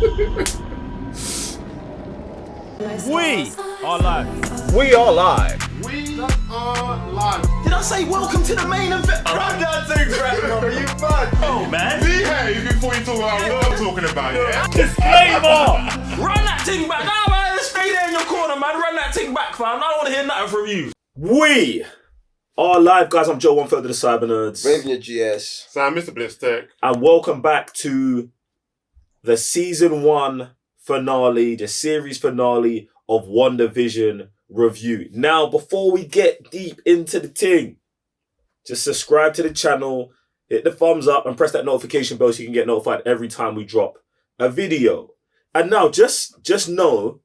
We are live. We are live. We are live. Did I say welcome to the main event? Run that thing back, brother. You mad? Oh, man. Behave before you talk about what I'm talking about, yeah? Disclaimer! Run that thing back. Nah, man, stay there in your corner, man. Run that thing back, fam. I don't want to hear nothing from you. We are live, guys. I'm Joe, one third of the Cyber Nerds. Raven your GS. So, Mr. Blitz Tech. And welcome back to the season 1 finale, the series finale of Wandavision review. Now, before we get deep into the thing, just subscribe to the channel, hit the thumbs up, and press that notification bell so you can get notified every time we drop a video. And now, just know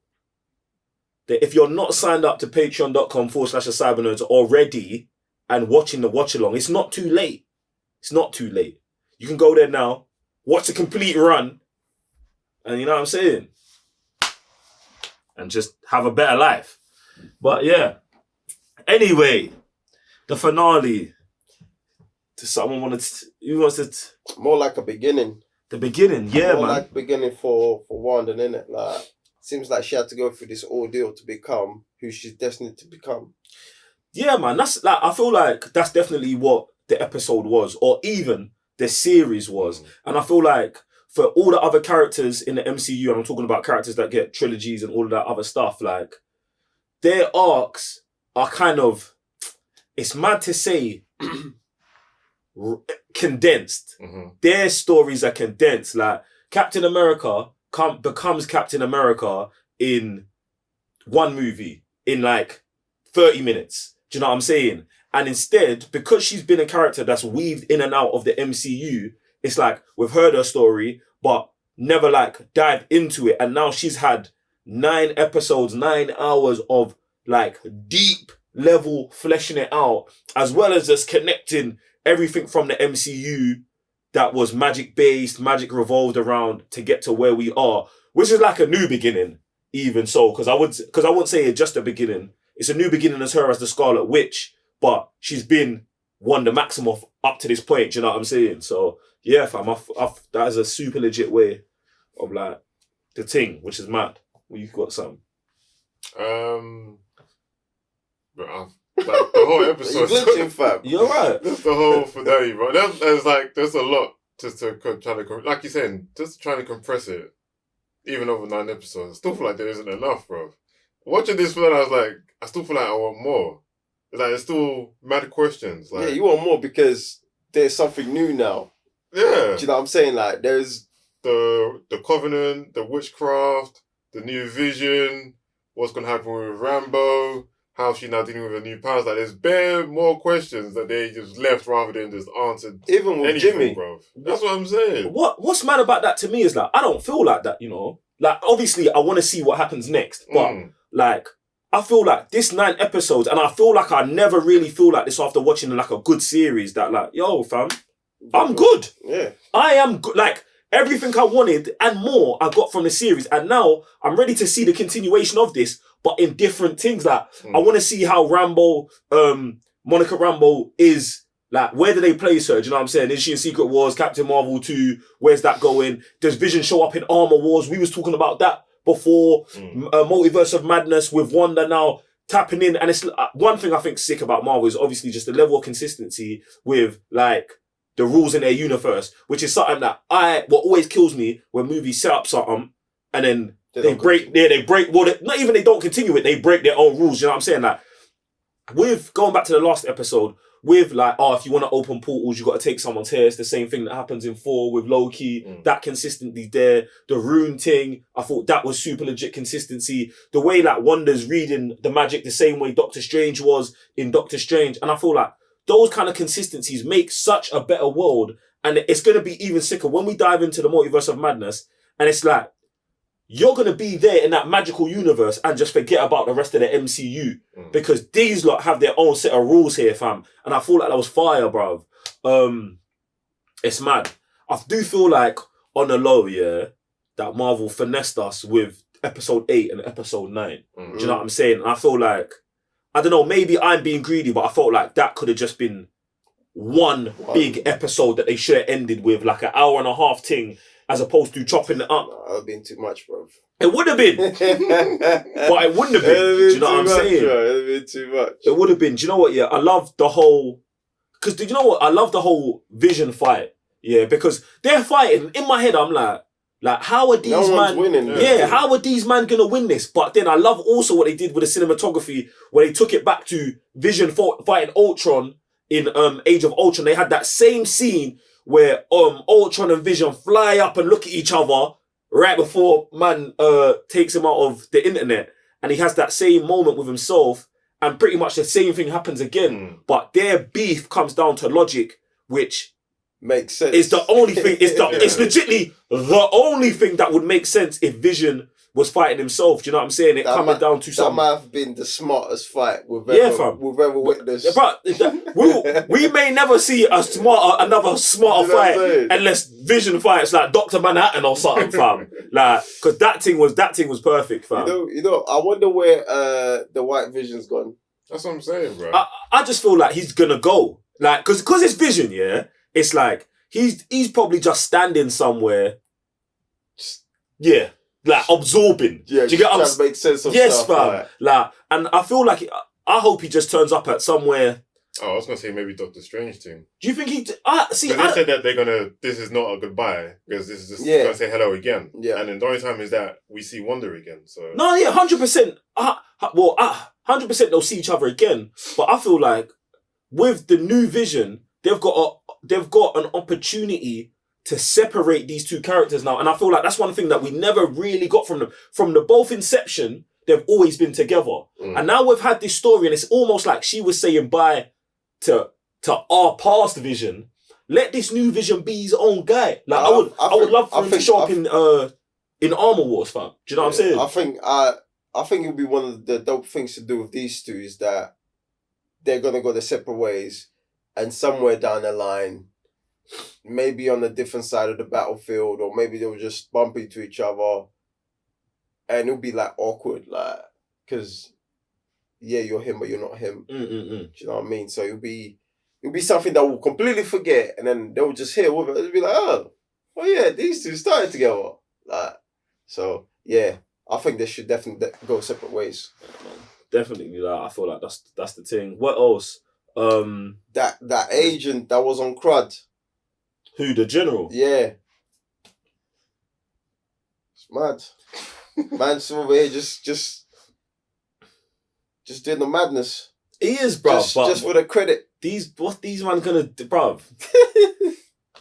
that if you're not signed up to patreon.com/cybernerds already and watching the watch along, it's not too late. It's not too late. You can go there now, watch the complete run, and you know what I'm saying? And just have a better life. But yeah. Anyway, the finale. Who wants it? More like a beginning. The beginning, yeah, More man. like beginning for Wanda, innit? Like, seems like she had to go through this ordeal to become who she's destined to become. Yeah, man. That's like, I feel like that's definitely what the episode was, or even the series was. And I feel like for all the other characters in the MCU, and I'm talking about characters that get trilogies and all of that other stuff, like, their arcs are kind of, it's mad to say, condensed. Mm-hmm. Their stories are condensed. Like, Captain America becomes Captain America in one movie, in like 30 minutes. Do you know what I'm saying? And instead, because she's been a character that's weaved in and out of the MCU, it's like we've heard her story, but never like dived into it. And now she's had 9 episodes, 9 hours of like deep level fleshing it out, as well as just connecting everything from the MCU that was magic based, magic revolved around to get to where we are, which is like a new beginning, even so. Because I wouldn't say it's just a beginning. It's a new beginning as her as the Scarlet Witch, but she's been Wanda Maximoff up to this point. Do you know what I'm saying? So yeah, fam, that is a super legit way of like the thing, which is mad. Well, you've got some. But like the whole episode. You're glitching, fam. You're right. That's the whole finale, bro. There's a lot just to try to, like you're saying, just trying to compress it, even over 9 episodes. I still feel like there isn't enough, bro. Watching this finale, I still feel like I want more. Like, there's still mad questions. Like, Yeah, you want more because there's something new now. yeah. Do you know what I'm saying? Like, there's... The Covenant, the witchcraft, the new vision, what's going to happen with Rambo, how she now dealing with her new powers. Like, there's bare more questions that they just left rather than just answered. Even with anything, Jimmy. bro. That's what I'm saying. What's mad about that to me is like, I don't feel like that, you know? Like, obviously, I want to see what happens next, but like, I feel like this 9 episodes, and I feel like I never really feel like this after watching like a good series that like, yo, fam, I'm good. Yeah. I am good. Like, everything I wanted and more I got from the series. And now I'm ready to see the continuation of this, but in different things. Like, I want to see how Rambo, Monica Rambo is, like, where do they place her? Do you know what I'm saying? Is she in Secret Wars, Captain Marvel 2? Where's that going? Does Vision show up in Armor Wars? We was talking about that before. Multiverse of Madness with Wanda now tapping in. And it's one thing I think sick about Marvel is obviously just the level of consistency with, like, the rules in their universe, which is something that what always kills me when movies set up something and then they break, not even they don't continue it, they break their own rules. You know what I'm saying? Like, with going back to the last episode, with like, if you want to open portals, you got to take someone's hair. It's the same thing that happens in 4 with Loki. That consistency there. The rune thing, I thought that was super legit consistency. The way like Wanda's reading the magic the same way Doctor Strange was in Doctor Strange. And I feel like those kind of consistencies make such a better world. And it's going to be even sicker when we dive into the Multiverse of Madness. And it's like, you're going to be there in that magical universe and just forget about the rest of the MCU. Because these lot have their own set of rules here, fam. And I feel like that was fire, bruv. It's mad. I do feel like, on the low, yeah, that Marvel finessed us with episode 8 and episode 9. Do you know what I'm saying? And I feel like, I don't know, maybe I'm being greedy, but I felt like that could have just been one big episode that they should have ended with, like an hour and a half thing. as opposed to chopping it up. That would have been too much, bro. It would have been, but it wouldn't have been. Do you know what I'm saying? It would have been too much. It would have been. Do you know what? Yeah, I love the whole. Because do you know what? I love the whole Vision fight. Yeah, because they're fighting. In my head, I'm like, how are these man winning? Yeah, how are these man gonna win this? But then I love also what they did with the cinematography, where they took it back to Vision fighting Ultron in Age of Ultron. They had that same scene where Ultron and Vision fly up and look at each other right before man takes him out of the internet, and he has that same moment with himself, and pretty much the same thing happens again. But their beef comes down to logic, which makes sense. It's the only thing. It's legitimately the only thing that would make sense if Vision was fighting himself. Do you know what I'm saying? It coming down to something. That might have been the smartest fight we've ever witnessed. But we may never see another smarter fight unless Vision fights like Dr. Manhattan or something, fam. Like, because that thing was perfect, fam. You know. I wonder where the White Vision's gone. That's what I'm saying, bro. I just feel like he's gonna go, like, because it's Vision, yeah. It's like he's probably just standing somewhere. Yeah. Like absorbing. Yeah, do you get what I'm saying? Make sense of yes, stuff. fam. Like, and I feel like I hope he just turns up at somewhere. Oh, I was gonna say maybe Doctor Strange thing. Do you think he? See, they said that they're gonna. This is not a goodbye because this is just gonna say hello again. Yeah, and then the only time is that we see Wanda again. So no, yeah, 100%. 100% they'll see each other again. But I feel like with the new Vision, they've got an opportunity to separate these two characters now. And I feel like that's one thing that we never really got from them. From the both Inception, they've always been together. And now we've had this story, and it's almost like she was saying bye to our past Vision. Let this new Vision be his own guy. Like I would love for him to show up in Armor Wars, fam. Do you know what I'm saying? I think it would be one of the dope things to do with these two is that they're gonna go their separate ways, and somewhere down the line, maybe on a different side of the battlefield, or maybe they'll just bump into each other, and it'll be like awkward, like, because yeah, you're him, but you're not him. Do you know what I mean? So it'll be something that we'll completely forget, and then they'll just hear with it. It'll be like, oh yeah, these two started together, like. So yeah, I think they should definitely go separate ways. Definitely, like, I feel like that's the thing. What else? That agent that was on Crud. Who, the general? Yeah. It's mad. Man's over here just doing the madness. He is, bruv. Just for the credit. What these man gonna do, bruv?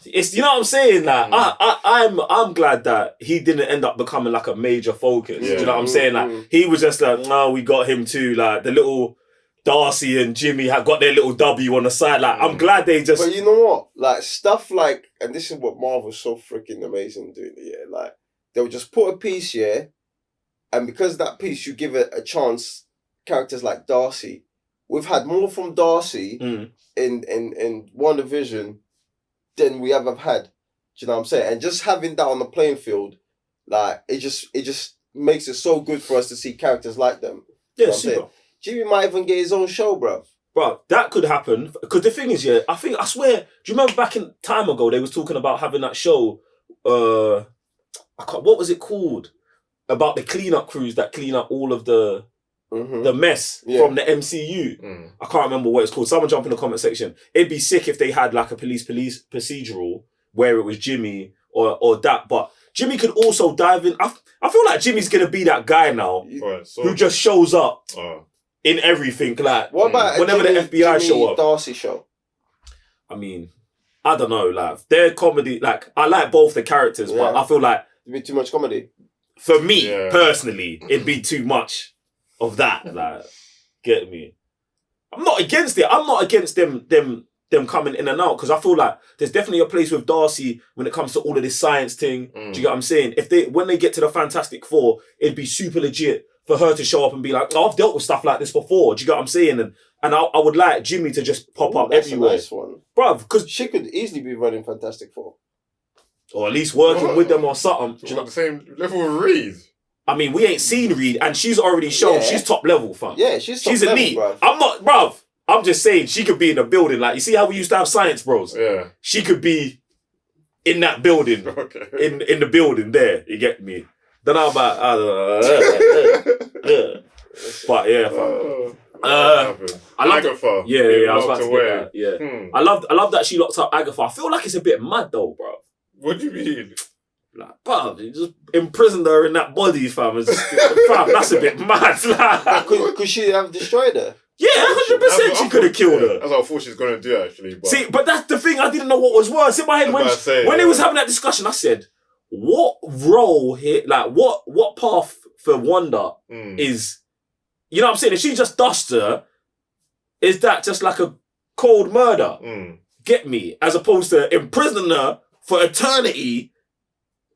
It's, you know what I'm saying? Like, I'm glad that he didn't end up becoming like a major focus. Do you know what I'm saying? Like, he was just like, no, we got him too. Like, the little Darcy and Jimmy had got their little W on the side. Like, I'm glad they just. But you know what? Like, stuff like, and this is what Marvel's so freaking amazing doing. Yeah, like, they'll just put a piece here, and because of that piece, you give it a chance. Characters like Darcy, we've had more from Darcy in WandaVision than we ever had. Do you know what I'm saying? And just having that on the playing field, like, it just makes it so good for us to see characters like them. Yeah, super. Jimmy might even get his own show, bro. Bro, that could happen. Because the thing is, yeah, I swear, do you remember back in time ago, they was talking about having that show, what was it called? About the cleanup crews that clean up all of the mess from the MCU. I can't remember what it's called. Someone jump in the comment section. It'd be sick if they had like a police procedural where it was Jimmy or that. But Jimmy could also dive in. I feel like Jimmy's going to be that guy now who just shows up in everything. Like, what about whenever the FBI show up? Darcy show? I mean, I don't know. Like, their comedy, like, I like both the characters, but I feel like it'd be too much comedy. For me, personally, it'd be too much of that. Like, get me? I'm not against it. I'm not against them coming in and out, because I feel like there's definitely a place with Darcy when it comes to all of this science thing. Do you get what I'm saying? When they get to the Fantastic Four, it'd be super legit for her to show up and be like, oh, I've dealt with stuff like this before. Do you get what I'm saying? And I would like Jimmy to just pop up everywhere. That's a nice one. Bruv, because she could easily be running Fantastic Four. Or at least working with them or something. Do you know the same level with Reed? I mean, we ain't seen Reed, and she's already shown she's top level, fam. Yeah, she's elite. Bruv. I'm not, bruv. I'm just saying she could be in the building. Like, you see how we used to have science bros? Yeah. She could be in that building. Okay. In the building there, you get me? Don't know about but yeah, fam. I love Agatha. Yeah, I was about to away. get that. Yeah. I love that she locked up Agatha. I feel like it's a bit mad though, bro. What do you mean? Like, bro, you just imprisoned her in that body, fam. Fam, that's a bit mad. Could she have destroyed her? Yeah, 100% she could have killed her. That's what I thought she was going to do, actually. But... See, but that's the thing. I didn't know what was worse. In my head, when they was having that discussion, I said, what role here, like, what path for Wanda is, you know what I'm saying? If she just dusts her, is that just like a cold murder? Get me? As opposed to imprisoning her for eternity.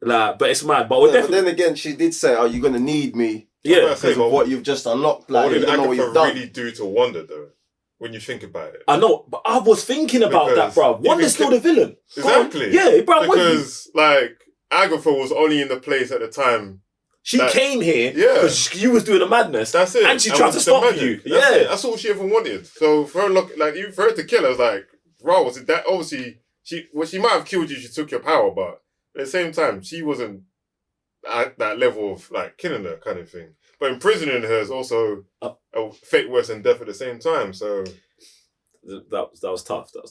Like, but it's mad. But, but then again, she did say, "Are you going to need me?" Yeah, because of what you've just unlocked. Like, what did you know Agatha what you've done. really do to Wanda, though? When you think about it, I know, but I was thinking about that, bro. Wanda's still the villain. Exactly. Yeah, bro. Because like Agatha was only in the place at the time. She came here because you was doing a madness. That's it. And she tried to stop you. That's all she ever wanted. So for her, for her to kill her, was like, bro, was it that? Obviously, she might have killed you. She took your power, but at the same time, she wasn't at that level of like killing her kind of thing. But imprisoning her is also a fate worse than death at the same time. So that was tough. That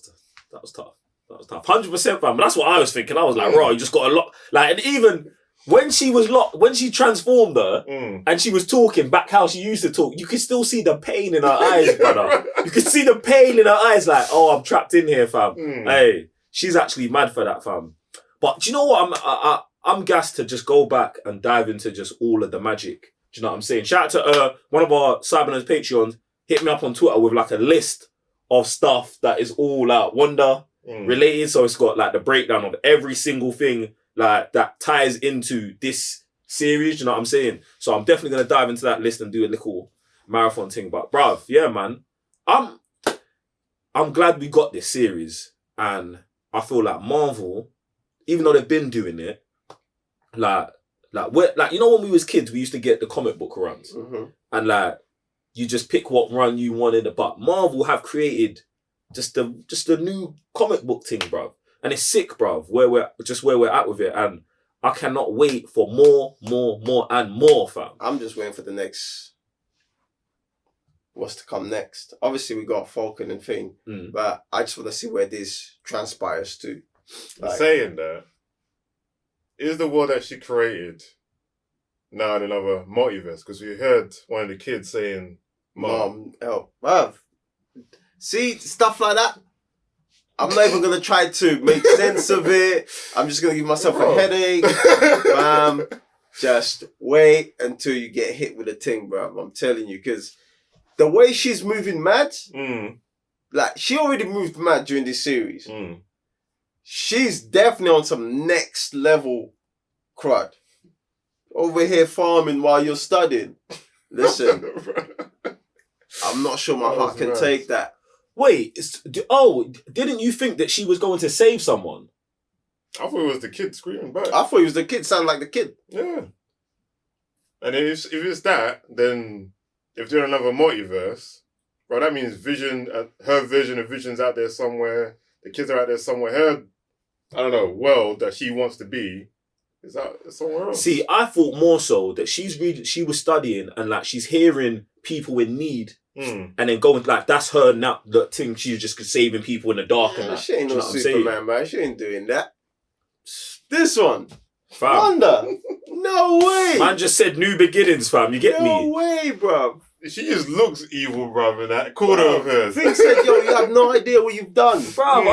was tough. 100%, fam. That's what I was thinking. I was like, bro, you just got a lot. Like, and even when she was when she transformed her and she was talking back how she used to talk, you could still see the pain in her eyes, brother. You could see the pain in her eyes, like, oh, I'm trapped in here, fam. Hey, she's actually mad for that, fam. But do you know what? I'm gassed to just go back and dive into just all of the magic. Do you know what I'm saying? Shout out to one of our Cybernerds Patreons. Hit me up on Twitter with like a list of stuff that is all Wanda related. So it's got like the breakdown of every single thing like that ties into this series. Do you know what I'm saying? So I'm definitely gonna dive into that list and do a little marathon thing. But bruv, yeah, man, I'm glad we got this series, and I feel like Marvel, even though they've been doing it, like you know when we was kids, we used to get the comic book runs, and like you just pick what run you wanted. But Marvel have created just a new comic book thing, bruv, and it's sick, bruv. Where we're at with it, and I cannot wait for more, and more, fam. I'm just waiting for the next. What's to come next? Obviously, we got Falcon and Thing, but I just want to see where this transpires to. Like, saying that, is the world that she created now in another multiverse? Because we heard one of the kids saying, "Mom, help, bruv." See, stuff like that. I'm not even gonna try to make sense of it. I'm just gonna give myself a headache. Just wait until you get hit with a thing, bruv. I'm telling you, because the way she's moving mad, like she already moved mad during this series. She's definitely on some next level crud. Over here farming while you're studying. Listen, I'm not sure my heart can take that. Wait, didn't you think that she was going to save someone? I thought it was the kid screaming back. I thought it was the kid, sound like the kid. Yeah. And if it's that, then if they're another multiverse, bro, that means Vision, her version of Vision's out there somewhere. The kids are out there somewhere. Her, I don't know, world that she wants to be is out somewhere else. See, I thought more so that she was studying and like she's hearing people in need. And then going like that's her now. The thing she's just saving people in the dark and that. She ain't no Superman, man. She ain't doing that. This one, fam. Wanda. No way. Man just said new beginnings, fam. You get me? No way, bro. She just looks evil, bruv, in that corner of hers. Thing said, yo, you have no idea what you've done. Bruv,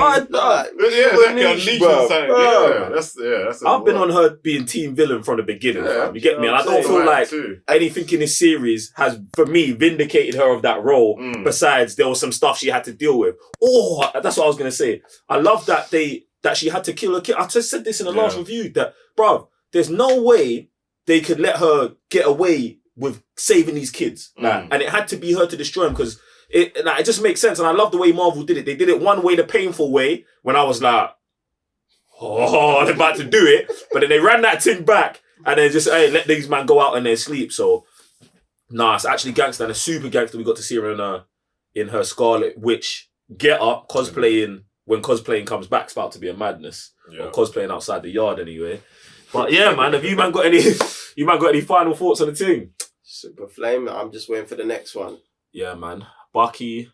I've been on her being team villain from the beginning, fam. You get me? And I don't feel like anything in this series has, for me, vindicated her of that role. Besides, there was some stuff she had to deal with. Oh, that's what I was going to say. I love that she had to kill a kid. I just said this in the last review, that, bruv, there's no way they could let her get away with saving these kids, and it had to be her to destroy them because it just makes sense. And I love the way Marvel did it. They did it one way, the painful way, when I was like, oh, they're about to do it, but then they ran that thing back and then just let these man go out in their sleep. So, it's actually gangster and a super gangster. We got to see her in her Scarlet Witch get up cosplaying when cosplaying comes back, it's about to be a madness. Yeah. Or cosplaying outside the yard anyway. But yeah, man, have you man got any final thoughts on the team? Super Flame. I'm just waiting for the next one. Yeah, man. Bucky,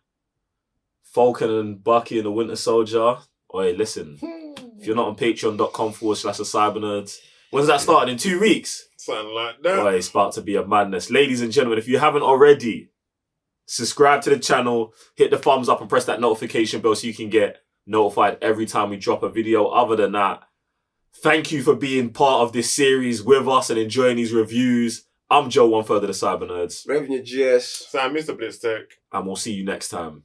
Falcon and Bucky and the Winter Soldier. Oi, listen. If you're not on patreon.com/thecybernerds, when's that starting? In 2 weeks? Something like that. Oi, it's about to be a madness. Ladies and gentlemen, if you haven't already, subscribe to the channel, hit the thumbs up and press that notification bell so you can get notified every time we drop a video. Other than that, thank you for being part of this series with us and enjoying these reviews. I'm Joe, 1/3 of the Cyber Nerds. Revenue GS. Sam, Mr. Blitztech. And we'll see you next time.